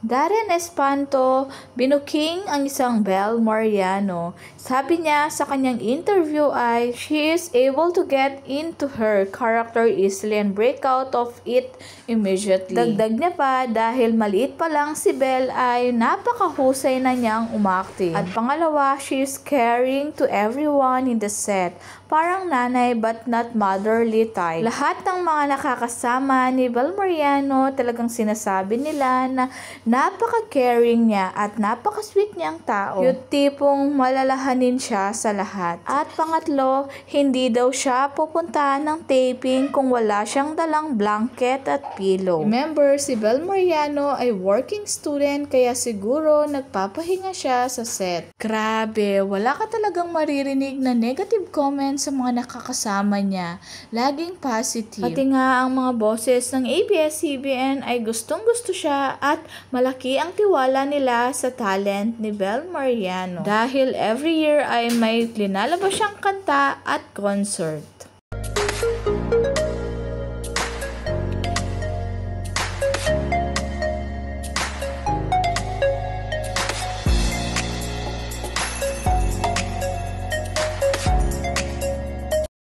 Darren Espanto, binuking ang isang Bel Mariano. Sabi niya sa kanyang interview ay, she is able to get into her character easily and break out of it immediately. Dagdag niya pa, dahil maliit pa lang si Bel ay napakahusay na niyang umakting. At pangalawa, she is caring to everyone in the set. Parang nanay but not motherly type. Lahat ng mga nakakasama ni Bel Mariano talagang sinasabi nila na napaka-caring niya at napaka-sweet niyang tao. Yung tipong malalahanin siya sa lahat. At pangatlo, hindi daw siya pupunta ng taping kung wala siyang dalang blanket at pillow. Remember, si Bel Mariano ay working student kaya siguro nagpapahinga siya sa set. Grabe, wala ka talagang maririnig na negative comments sa mga nakakasama niya. Laging positive. Pati nga ang mga bosses ng ABS-CBN ay gustong-gusto siya at malaki ang tiwala nila sa talent ni Bel Mariano. Dahil every year ay may linalabas siyang kanta at concert.